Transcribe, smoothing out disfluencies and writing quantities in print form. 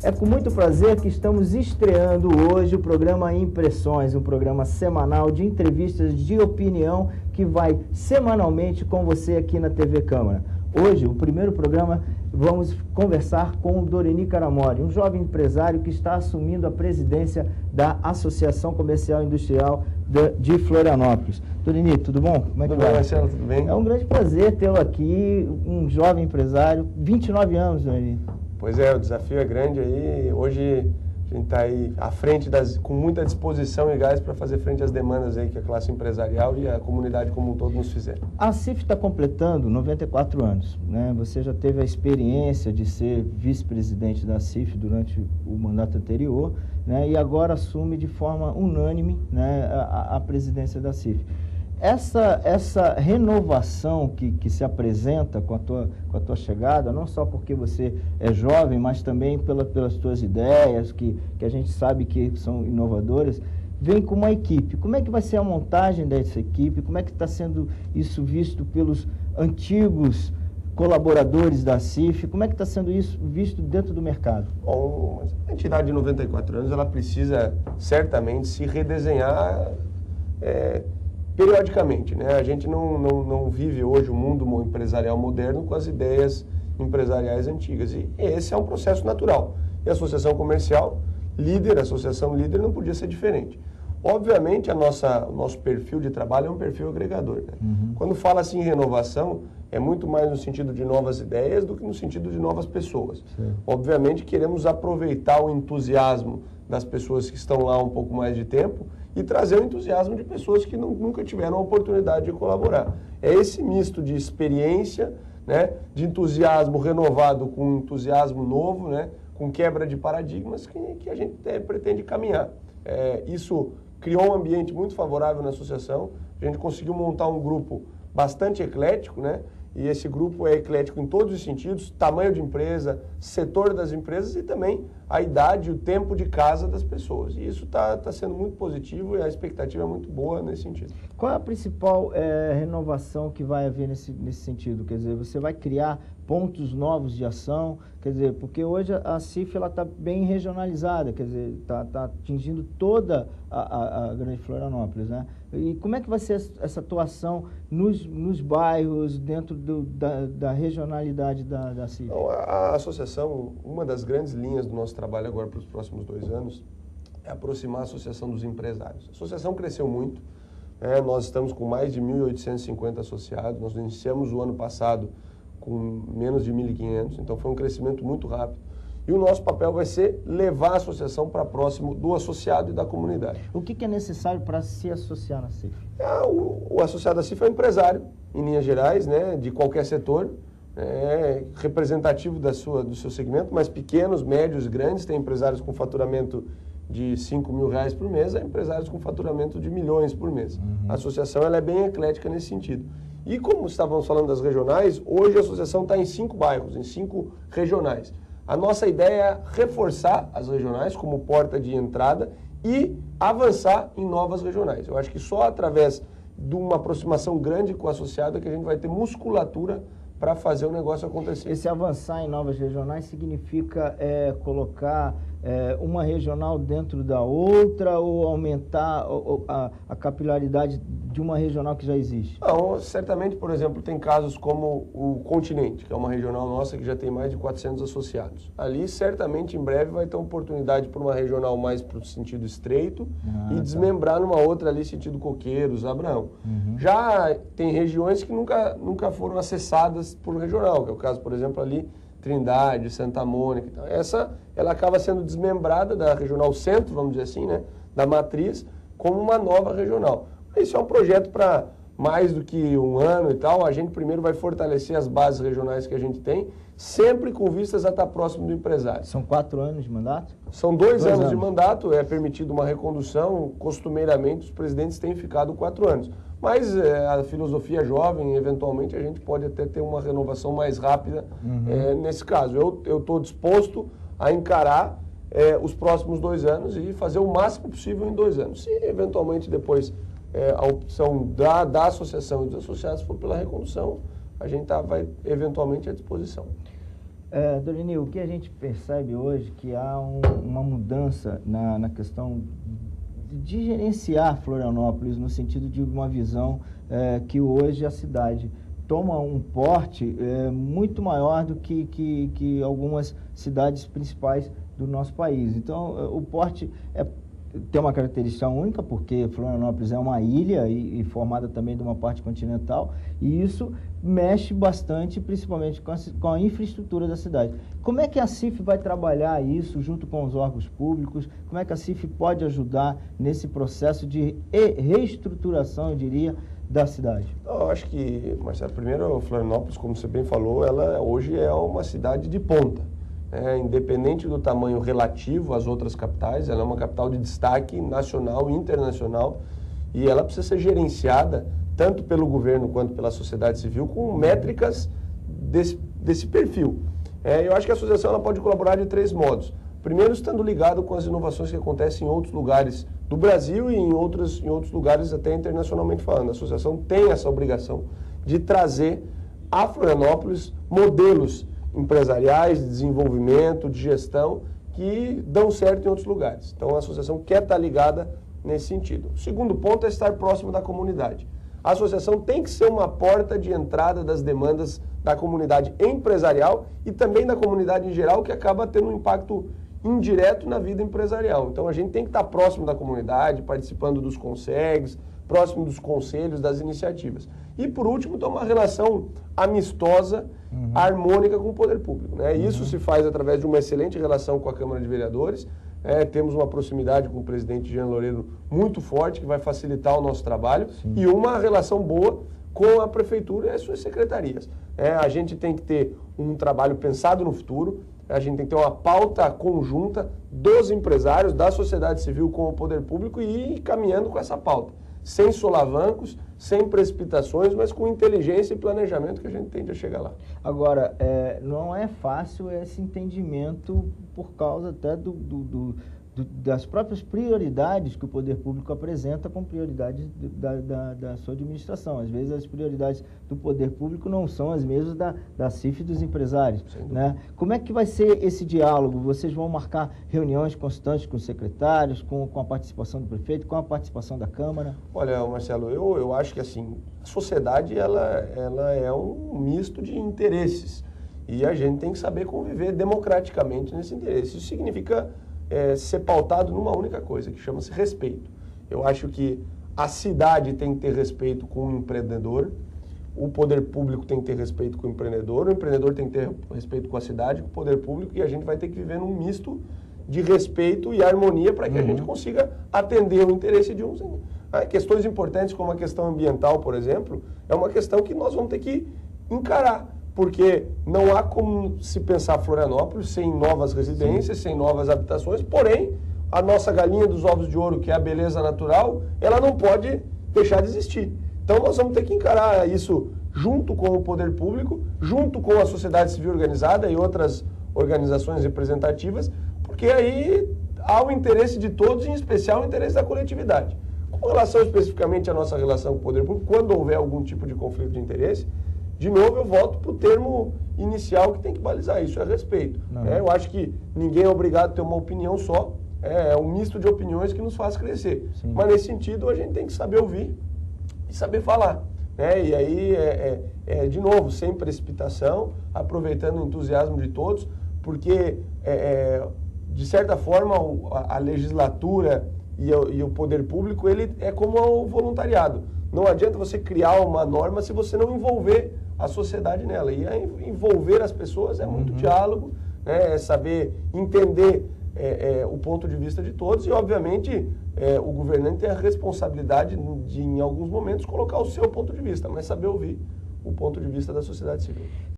É com muito prazer que estamos estreando hoje o programa Impressões, um programa semanal de entrevistas de opinião que vai semanalmente com você aqui na TV Câmara. Hoje, o primeiro programa, vamos conversar com o Doreni Caramori, um jovem empresário que está assumindo a presidência da Associação Comercial e Industrial de Florianópolis. Doreni, tudo bom? Como é que vai? Tudo bem, Marcelo, tudo bem? É um grande prazer tê-lo aqui, um jovem empresário, 29 anos, Doreni. Pois é, o desafio é grande aí. Hoje a gente está aí à frente, com muita disposição e gás para fazer frente às demandas aí que a classe empresarial e a comunidade como um todo nos fizeram. A CIF está completando 94 anos, né? Você já teve a experiência de ser vice-presidente da CIF durante o mandato anterior, né? E agora assume de forma unânime, né, a presidência da CIF. Essa renovação que se apresenta com a tua chegada, não só porque você é jovem, mas também pelas tuas ideias, que a gente sabe que são inovadoras, vem com uma equipe. Como é que vai ser a montagem dessa equipe? Como é que está sendo isso visto pelos antigos colaboradores da CIF? Como é que está sendo isso visto dentro do mercado? Bom, a entidade de 94 anos, ela precisa certamente se redesenhar periodicamente, né? A gente não vive hoje o mundo empresarial moderno com as ideias empresariais antigas. E esse é um processo natural. E a associação comercial líder, a associação líder, não podia ser diferente. Obviamente, o nosso perfil de trabalho é um perfil agregador, né? Quando fala assim em renovação, é muito mais no sentido de novas ideias do que no sentido de novas pessoas. Sim. Obviamente, queremos aproveitar o entusiasmo das pessoas que estão lá há um pouco mais de tempo e trazer o entusiasmo de pessoas que nunca tiveram a oportunidade de colaborar. É esse misto de experiência, né, de entusiasmo renovado com entusiasmo novo, né, com quebra de paradigmas que a gente pretende caminhar. Isso criou um ambiente muito favorável na associação, a gente conseguiu montar um grupo bastante eclético, né, e esse grupo é eclético em todos os sentidos, tamanho de empresa, setor das empresas e também a idade e o tempo de casa das pessoas. E isso está sendo muito positivo e a expectativa é muito boa nesse sentido. Qual é a principal renovação que vai haver nesse sentido? Quer dizer, você vai criar pontos novos de ação? Quer dizer, porque hoje a CIF está bem regionalizada, quer dizer, está atingindo toda a Grande Florianópolis, né? E como é que vai ser essa atuação nos bairros, dentro da regionalidade da CIF? Então, a associação, uma das grandes linhas do nosso trabalho agora para os próximos 2 anos é aproximar a associação dos empresários. A associação cresceu muito, né? Nós estamos com mais de 1.850 associados, nós iniciamos o ano passado com menos de 1.500, então foi um crescimento muito rápido. E o nosso papel vai ser levar a associação para próximo do associado e da comunidade. O que é necessário para se associar na CIF? O associado da CIF é um empresário, em linhas gerais, né, de qualquer setor, representativo do seu segmento, mas pequenos, médios, grandes. Tem empresários com faturamento de R$5.000 por mês, há empresários com faturamento de milhões por mês. A associação ela é bem eclética nesse sentido. E como estávamos falando das regionais, hoje a associação está em 5 bairros, em 5 regionais. A nossa ideia é reforçar as regionais como porta de entrada e avançar em novas regionais. Eu acho que só através de uma aproximação grande com o associado é que a gente vai ter musculatura para fazer o negócio acontecer. Esse avançar em novas regionais significa colocar uma regional dentro da outra ou aumentar a capilaridade de uma regional que já existe? Não, certamente, por exemplo, tem casos como o Continente, que é uma regional nossa que já tem mais de 400 associados. Ali, certamente, em breve vai ter oportunidade para uma regional mais para o sentido estreito e desmembrar numa outra ali, sentido Coqueiros, Abraão. Já tem regiões que nunca foram acessadas por regional, que é o caso, por exemplo, ali Trindade, Santa Mônica. Então, ela acaba sendo desmembrada da regional centro, vamos dizer assim, né, da matriz, como uma nova regional. Isso é um projeto para mais do que 1 ano e tal. A gente primeiro vai fortalecer as bases regionais que a gente tem, sempre com vistas a estar próximo do empresário. São 4 anos de mandato? São 2 anos de mandato, é permitido uma recondução, costumeiramente os presidentes têm ficado 4 anos. Mas a filosofia jovem, eventualmente, a gente pode até ter uma renovação mais rápida nesse caso. Eu estou disposto a encarar os próximos 2 anos e fazer o máximo possível em 2 anos. Se, eventualmente, depois a opção da associação e dos associados for pela recondução, a gente vai eventualmente à disposição. Dorinil, o que a gente percebe hoje que há uma mudança na questão de gerenciar Florianópolis, no sentido de uma visão que hoje a cidade toma um porte muito maior do que algumas cidades principais do nosso país. Então, o porte tem uma característica única, porque Florianópolis é uma ilha e formada também de uma parte continental, e isso mexe bastante, principalmente com a infraestrutura da cidade. Como é que a CIF vai trabalhar isso junto com os órgãos públicos? Como é que a CIF pode ajudar nesse processo de reestruturação, eu diria, da cidade? Eu acho que, Marcelo, primeiro, Florianópolis, como você bem falou, ela hoje é uma cidade de ponta. Independente do tamanho relativo às outras capitais, ela é uma capital de destaque nacional e internacional, e ela precisa ser gerenciada tanto pelo governo quanto pela sociedade civil com métricas desse perfil. Eu acho que a associação ela pode colaborar de 3 modos. Primeiro, estando ligado com as inovações que acontecem em outros lugares do Brasil e em outros lugares até internacionalmente falando. A associação tem essa obrigação de trazer a Florianópolis modelos empresariais, de desenvolvimento, de gestão, que dão certo em outros lugares. Então, a associação quer estar ligada nesse sentido. O segundo ponto é estar próximo da comunidade. A associação tem que ser uma porta de entrada das demandas da comunidade empresarial e também da comunidade em geral, que acaba tendo um impacto indireto na vida empresarial. Então, a gente tem que estar próximo da comunidade, participando dos consegues, próximo dos conselhos, das iniciativas. E, por último, ter uma relação amistosa, harmônica com o poder público. Isso se faz através de uma excelente relação com a Câmara de Vereadores. Temos uma proximidade com o presidente Jean Loureiro muito forte, que vai facilitar o nosso trabalho. Sim. E uma relação boa com a Prefeitura e as suas secretarias. A gente tem que ter um trabalho pensado no futuro, a gente tem que ter uma pauta conjunta dos empresários, da sociedade civil com o poder público e ir caminhando com essa pauta. Sem solavancos, sem precipitações, mas com inteligência e planejamento que a gente tende a chegar lá. Agora, não é fácil esse entendimento por causa até das próprias prioridades que o poder público apresenta como prioridades da sua administração. Às vezes as prioridades do poder público não são as mesmas da CIF e dos empresários. Né? Como é que vai ser esse diálogo? Vocês vão marcar reuniões constantes com os secretários, com a participação do prefeito, com a participação da Câmara? Olha, Marcelo, eu acho que assim, a sociedade ela é um misto de interesses e a gente tem que saber conviver democraticamente nesse interesse. Isso significa ser pautado numa única coisa, que chama-se respeito. Eu acho que a cidade tem que ter respeito com o empreendedor, o poder público tem que ter respeito com o empreendedor tem que ter respeito com a cidade, com o poder público, e a gente vai ter que viver num misto de respeito e harmonia para que a gente consiga atender o interesse de uns. Questões importantes como a questão ambiental, por exemplo, é uma questão que nós vamos ter que encarar. Porque não há como se pensar Florianópolis sem novas residências, sem novas habitações, porém, a nossa galinha dos ovos de ouro, que é a beleza natural, ela não pode deixar de existir. Então, nós vamos ter que encarar isso junto com o poder público, junto com a sociedade civil organizada e outras organizações representativas, porque aí há o interesse de todos, em especial o interesse da coletividade. Com relação especificamente à nossa relação com o poder público, quando houver algum tipo de conflito de interesse, de novo, eu volto para o termo inicial que tem que balizar isso, é respeito. Eu acho que ninguém é obrigado a ter uma opinião só, é um misto de opiniões que nos faz crescer. Sim. Mas nesse sentido, a gente tem que saber ouvir e saber falar. E aí, de novo, sem precipitação, aproveitando o entusiasmo de todos, porque, de certa forma, a legislatura e o poder público, ele é como o voluntariado. Não adianta você criar uma norma se você não envolver a sociedade nela. E envolver as pessoas é muito diálogo, é saber entender o ponto de vista de todos e, obviamente, o governante tem a responsabilidade de, em alguns momentos, colocar o seu ponto de vista, mas saber ouvir o ponto de vista da sociedade civil.